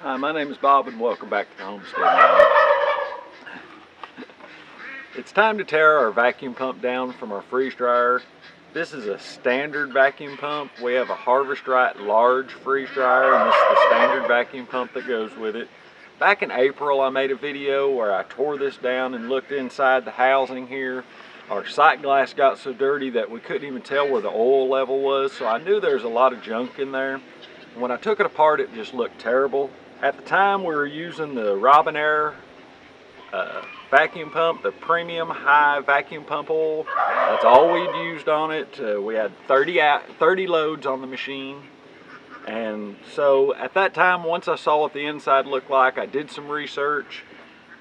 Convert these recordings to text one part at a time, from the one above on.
Hi, my name is Bob and welcome back to the Homestead Line. It's time to tear our vacuum pump down from our freeze dryer. This is a standard vacuum pump. We have a Harvest Right large freeze dryer, and this is the standard vacuum pump that goes with it. Back in April I made a video where I tore this down and looked inside the housing here. Our sight glass got so dirty that we couldn't even tell where the oil level was, so I knew there's a lot of junk in there. When I took it apart, it just looked terrible. At the time, we were using the Robinair vacuum pump, the premium high vacuum pump oil. That's all we'd used on it. We had 30 loads on the machine. And so at that time, once I saw what the inside looked like, I did some research.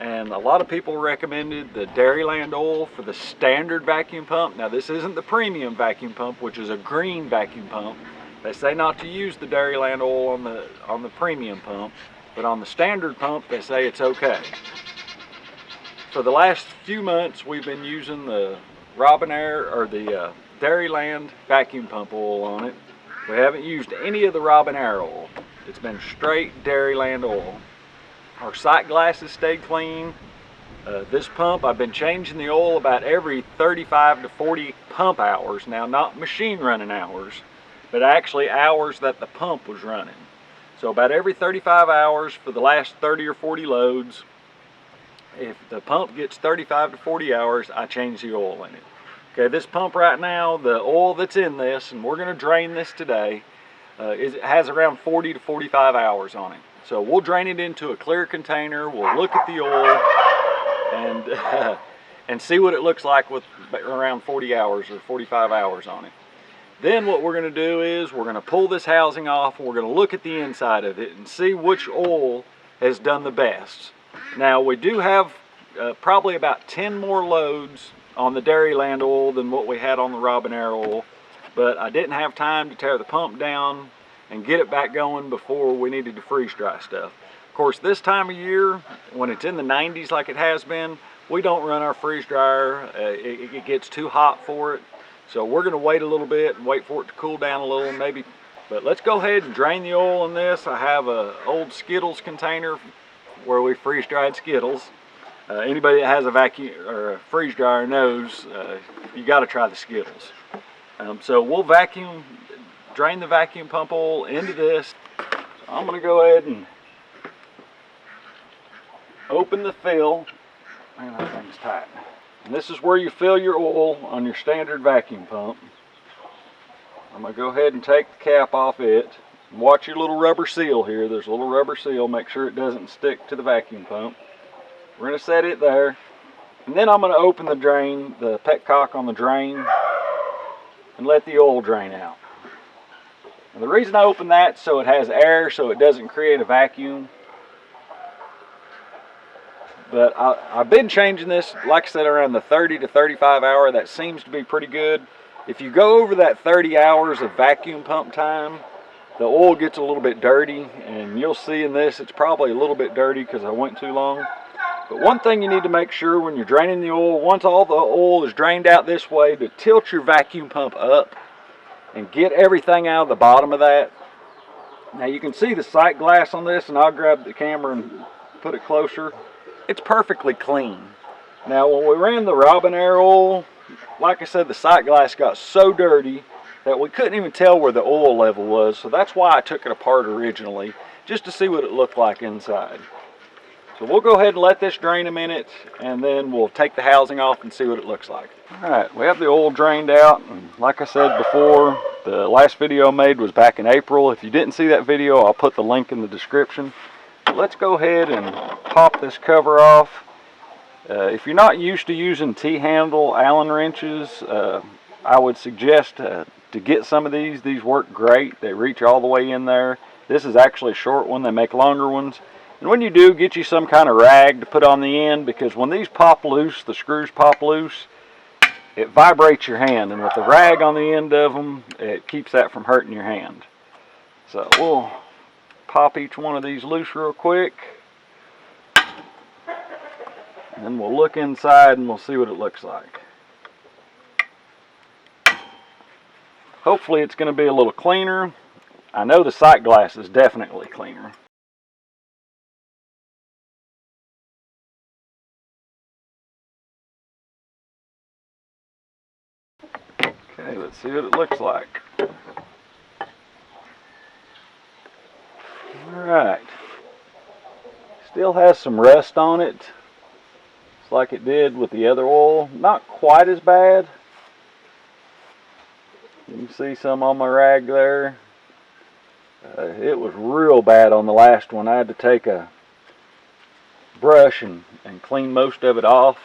And a lot of people recommended the Dairyland oil for the standard vacuum pump. Now, this isn't the premium vacuum pump, which is a green vacuum pump. They say not to use the Dairyland oil on the premium pump, but on the standard pump they say it's okay. For the last few months we've been using the Robinair or the Dairyland vacuum pump oil on it. We haven't used any of the Robinair oil. It's been straight Dairyland oil. Our sight glasses stayed clean. This pump, I've been changing the oil about every 35 to 40 pump hours. Now, not machine running hours, but actually hours that the pump was running. So about every 35 hours for the last 30 or 40 loads, if the pump gets 35 to 40 hours, I change the oil in it. Okay, this pump right now, the oil that's in this, and we're going to drain this today, it has around 40 to 45 hours on it. So we'll drain it into a clear container, we'll look at the oil, and see what it looks like with around 40 hours or 45 hours on it. Then what we're going to do is we're going to pull this housing off and we're going to look at the inside of it and see which oil has done the best. Now, we do have probably about 10 more loads on the Dairyland oil than what we had on the Robinair oil, but I didn't have time to tear the pump down and get it back going before we needed to freeze dry stuff. Of course, this time of year, when it's in the 90s like it has been, we don't run our freeze dryer. It gets too hot for it. So we're going to wait a little bit and wait for it to cool down a little maybe. But let's go ahead and drain the oil in this. I have an old Skittles container where we freeze dried Skittles. Anybody that has a vacuum or a freeze dryer knows you got to try the Skittles. So we'll drain the vacuum pump oil into this. So I'm going to go ahead and open the fill. Man, that thing's tight. And this is where you fill your oil on your standard vacuum pump. I'm going to go ahead and take the cap off it. And watch your little rubber seal here. There's a little rubber seal. Make sure it doesn't stick to the vacuum pump. We're going to set it there. And then I'm going to open the drain, the petcock on the drain, and let the oil drain out. And the reason I open that so it has air, so it doesn't create a vacuum. But I've been changing this, like I said, around the 30 to 35 hour. That seems to be pretty good. If you go over that 30 hours of vacuum pump time, the oil gets a little bit dirty. And you'll see in this, it's probably a little bit dirty because I went too long. But one thing you need to make sure when you're draining the oil, once all the oil is drained out this way, to tilt your vacuum pump up and get everything out of the bottom of that. Now you can see the sight glass on this, and I'll grab the camera and put it closer. It's perfectly clean. Now, when we ran the Robinair oil, like I said, the sight glass got so dirty that we couldn't even tell where the oil level was. So that's why I took it apart originally, just to see what it looked like inside. So we'll go ahead and let this drain a minute, and then we'll take the housing off and see what it looks like. All right, we have the oil drained out, and like I said before, the last video I made was back in April. If you didn't see that video, I'll put the link in the description. Let's go ahead and pop this cover off. If you're not used to using T-handle Allen wrenches, I would suggest to get some of these. These work great. They reach all the way in there. This is actually a short one. They make longer ones. And when you do, get you some kind of rag to put on the end, because when these pop loose, the screws pop loose, it vibrates your hand. And with the rag on the end of them, it keeps that from hurting your hand. So we'll pop each one of these loose real quick, and then we'll look inside and we'll see what it looks like. Hopefully it's going to be a little cleaner. I know the sight glass is definitely cleaner. Okay, let's see what it looks like. Alright. Still has some rust on it. It's like it did with the other oil. Not quite as bad. You can see some on my rag there. It was real bad on the last one. I had to take a brush and clean most of it off.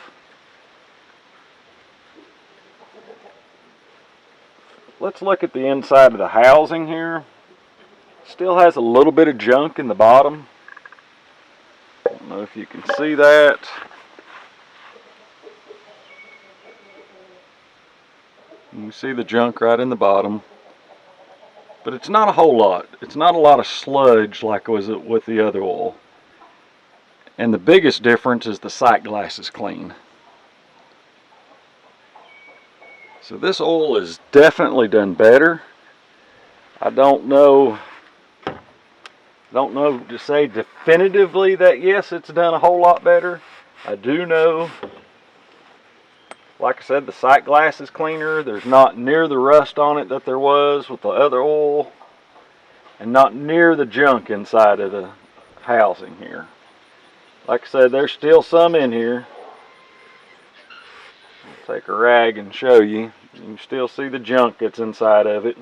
Let's look at the inside of the housing here. Still has a little bit of junk in the bottom. I don't know if you can see that. You can see the junk right in the bottom. But it's not a whole lot. It's not a lot of sludge like was it with the other oil. And the biggest difference is the sight glass is clean. So this oil is definitely done better. I don't know to say definitively that yes, it's done a whole lot better. I do know, like I said, the sight glass is cleaner. There's not near the rust on it that there was with the other oil, and not near the junk inside of the housing here. Like I said, there's still some in here. I'll take a rag and show you. You can still see the junk that's inside of it.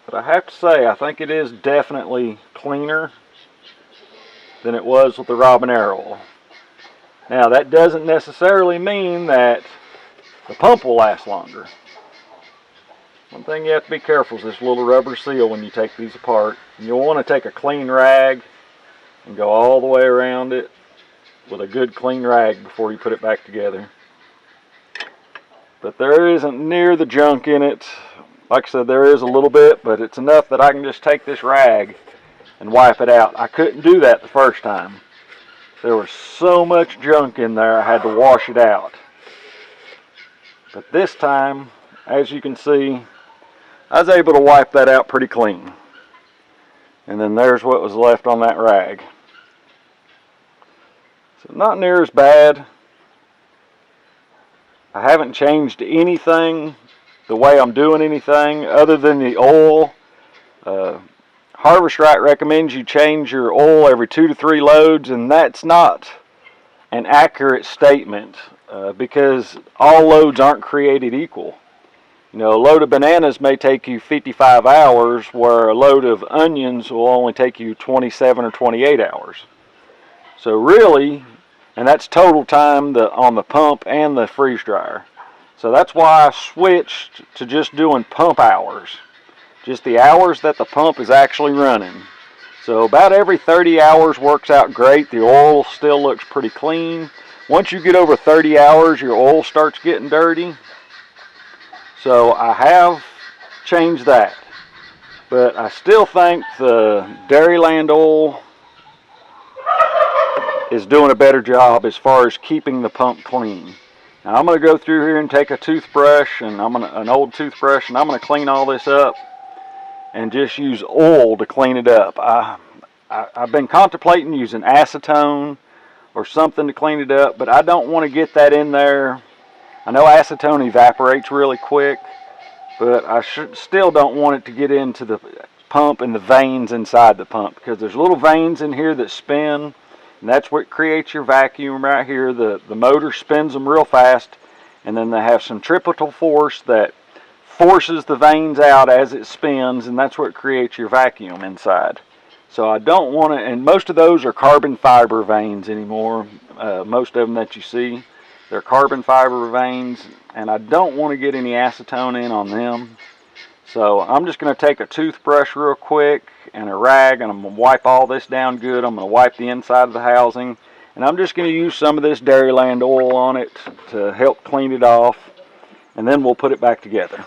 But I have to say, I think it is definitely cleaner than it was with the Robinair oil. Now, that doesn't necessarily mean that the pump will last longer. One thing you have to be careful is this little rubber seal when you take these apart. And you'll want to take a clean rag and go all the way around it with a good clean rag before you put it back together. But there isn't near the junk in it. Like I said, there is a little bit, but it's enough that I can just take this rag and wipe it out. I couldn't do that the first time. There was so much junk in there, I had to wash it out. But this time, as you can see, I was able to wipe that out pretty clean. And then there's what was left on that rag. So not near as bad. I haven't changed anything, the way I'm doing anything, other than the oil. Harvest Right recommends you change your oil every 2 to 3 loads, and that's not an accurate statement because all loads aren't created equal. You know, a load of bananas may take you 55 hours, where a load of onions will only take you 27 or 28 hours. So really, and that's total time on the pump and the freeze dryer. So that's why I switched to just doing pump hours. Just the hours that the pump is actually running. So about every 30 hours works out great. The oil still looks pretty clean. Once you get over 30 hours, your oil starts getting dirty. So I have changed that. But I still think the Dairyland oil is doing a better job as far as keeping the pump clean. Now I'm going to go through here and take a toothbrush, and an old toothbrush, and I'm going to clean all this up and just use oil to clean it up. I've been contemplating using acetone or something to clean it up, but I don't want to get that in there. I know acetone evaporates really quick, but I still don't want it to get into the pump and the veins inside the pump, because there's little veins in here that spin, and that's what creates your vacuum right here. The motor spins them real fast, and then they have centripetal force that forces the veins out as it spins, and that's what creates your vacuum inside. So I don't want to, and most of those are carbon fiber veins anymore. Most of them that you see, they're carbon fiber veins, and I don't want to get any acetone in on them. So I'm just going to take a toothbrush real quick and a rag, and I'm going to wipe all this down good. I'm going to wipe the inside of the housing, and I'm just going to use some of this Dairyland oil on it to help clean it off, and then we'll put it back together.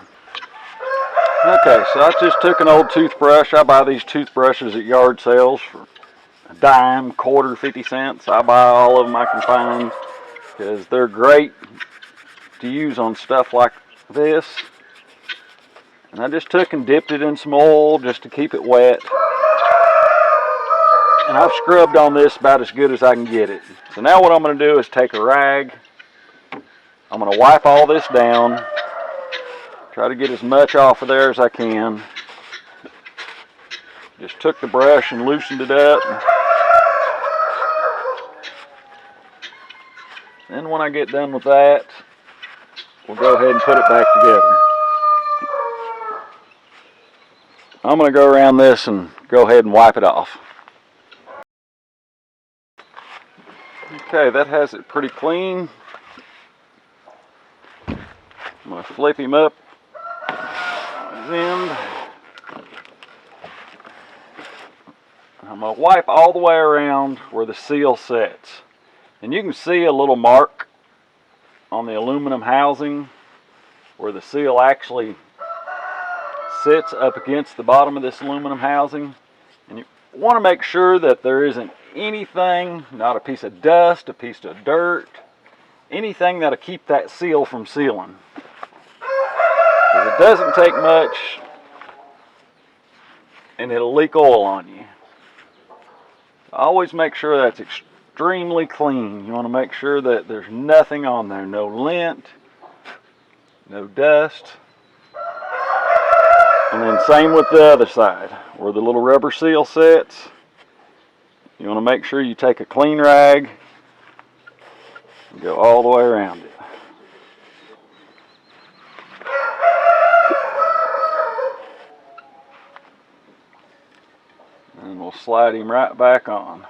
Okay, so I just took an old toothbrush. I buy these toothbrushes at yard sales for a dime, quarter, 50 cents. I buy all of them I can find because they're great to use on stuff like this. And I just took and dipped it in some oil just to keep it wet. And I've scrubbed on this about as good as I can get it. So now what I'm going to do is take a rag I'm going to wipe all this down. Try to get as much off of there as I can. Just took the brush and loosened it up. Then when I get done with that, we'll go ahead and put it back together. I'm going to go around this and go ahead and wipe it off. Okay, that has it pretty clean. I'm going to flip him up on his end. I'm going to wipe all the way around where the seal sits. And you can see a little mark on the aluminum housing where the seal actually sits up against the bottom of this aluminum housing. And you want to make sure that there isn't anything, not a piece of dust, a piece of dirt, anything that'll keep that seal from sealing. Because it doesn't take much and it'll leak oil on you. Always make sure that's extremely clean. You want to make sure that there's nothing on there, no lint, no dust. And then same with the other side, where the little rubber seal sits. You want to make sure you take a clean rag and go all the way around it. And we'll slide him right back on.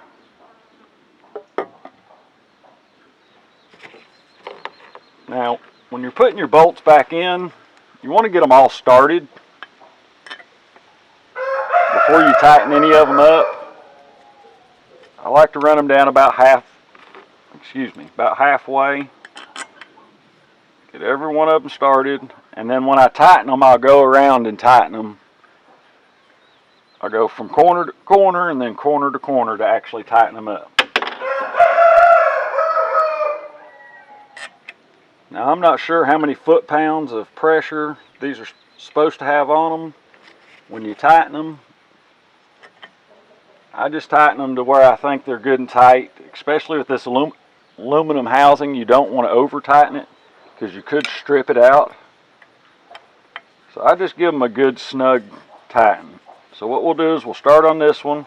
Now, when you're putting your bolts back in, you want to get them all started before you tighten any of them up. I like to run them down about halfway. Get every one of them started, and then when I tighten them, I'll go around and tighten them. I'll go from corner to corner and then corner to corner to actually tighten them up. Now, I'm not sure how many foot-pounds of pressure these are supposed to have on them when you tighten them. I just tighten them to where I think they're good and tight, especially with this aluminum housing. You don't want to over-tighten it because you could strip it out. So I just give them a good snug tighten. So what we'll do is we'll start on this one,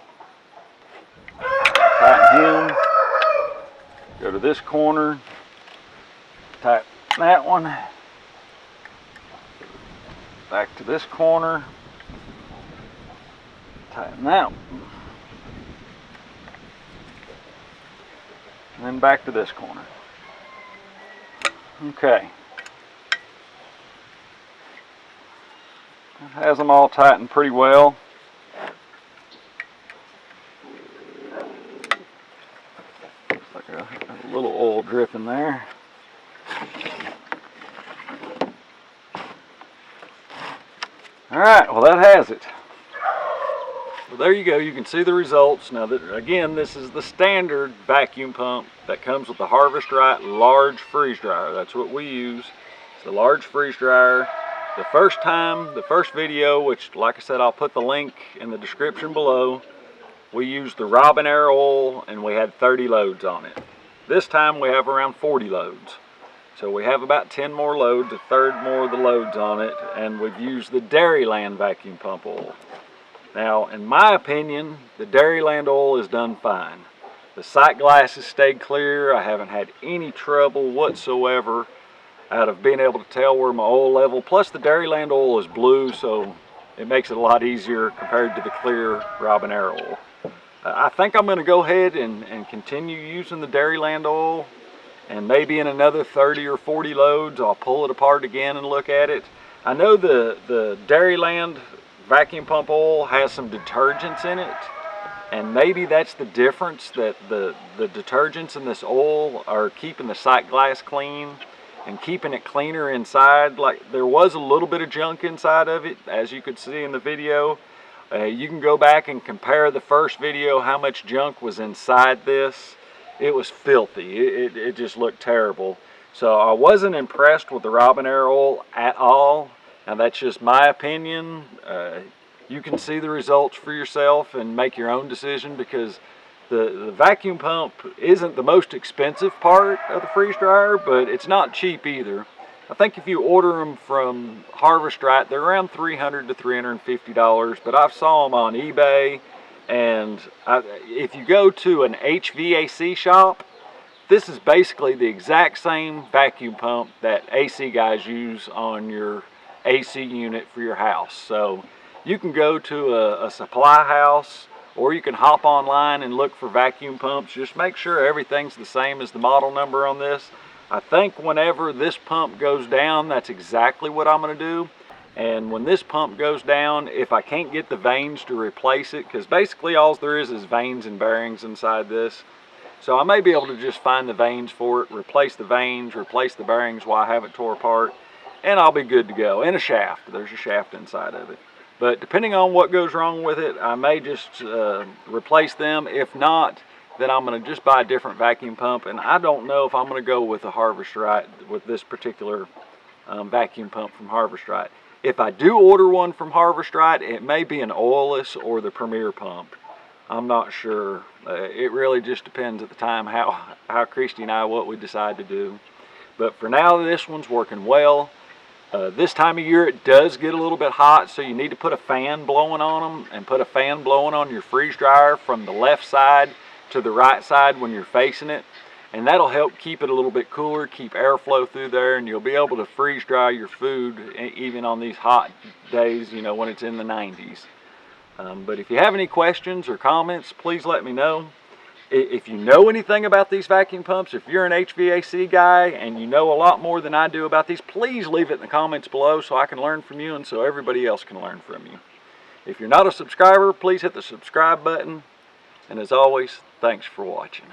tighten him, go to this corner, tighten that one, back to this corner, tighten that one, and then back to this corner. Okay. That has them all tightened pretty well. Looks like a little oil dripping there. Alright, well that has it. Well, there you go. You can see the results. Now, again, this is the standard vacuum pump that comes with the Harvest Right large freeze dryer. That's what we use. It's the large freeze dryer. The first video, which, like I said, I'll put the link in the description below, we used the Robinair oil and we had 30 loads on it. This time we have around 40 loads. So we have about 10 more loads, a third more of the loads on it, and we've used the Dairyland vacuum pump oil. Now, in my opinion, the Dairyland oil is done fine. The sight glasses stayed clear. I haven't had any trouble whatsoever out of being able to tell where my oil level, plus the Dairyland oil is blue, so it makes it a lot easier compared to the clear Robinair oil. I think I'm going to go ahead and continue using the Dairyland oil, and maybe in another 30 or 40 loads I'll pull it apart again and look at it. I know the Dairyland vacuum pump oil has some detergents in it, and maybe that's the difference, that the detergents in this oil are keeping the sight glass clean and keeping it cleaner inside. Like, there was a little bit of junk inside of it, as you could see in the video. You can go back and compare the first video, how much junk was inside this. It was filthy. It just looked terrible. So I wasn't impressed with the Robinair oil at all. Now, that's just my opinion. You can see the results for yourself and make your own decision, because The vacuum pump isn't the most expensive part of the freeze dryer, but it's not cheap either. I think if you order them from Harvest Right, they're around $300 to $350, but I've saw them on eBay, and if you go to an HVAC shop, this is basically the exact same vacuum pump that AC guys use on your AC unit for your house. So you can go to a supply house, or you can hop online and look for vacuum pumps. Just make sure everything's the same as the model number on this. I think whenever this pump goes down, that's exactly what I'm going to do. And when this pump goes down, if I can't get the vanes to replace it, because basically all there is vanes and bearings inside this, so I may be able to just find the vanes for it, replace the vanes, replace the bearings while I have it tore apart, and I'll be good to go. And a shaft, there's a shaft inside of it. But depending on what goes wrong with it, I may just replace them. If not, then I'm going to just buy a different vacuum pump. And I don't know if I'm going to go with the Harvest Right with this particular vacuum pump from Harvest Right. If I do order one from Harvest Right, it may be an oilless or the Premier pump. I'm not sure. It really just depends at the time how Christy and I, what we decide to do. But for now, this one's working well. This time of year it does get a little bit hot, so you need to put a fan blowing on them, and put a fan blowing on your freeze dryer from the left side to the right side when you're facing it, and that'll help keep it a little bit cooler, keep airflow through there, and you'll be able to freeze dry your food even on these hot days, you know, when it's in the 90s. But if you have any questions or comments, please let me know. If you know anything about these vacuum pumps, if you're an HVAC guy and you know a lot more than I do about these, please leave it in the comments below so I can learn from you and so everybody else can learn from you. If you're not a subscriber, please hit the subscribe button. And as always, thanks for watching.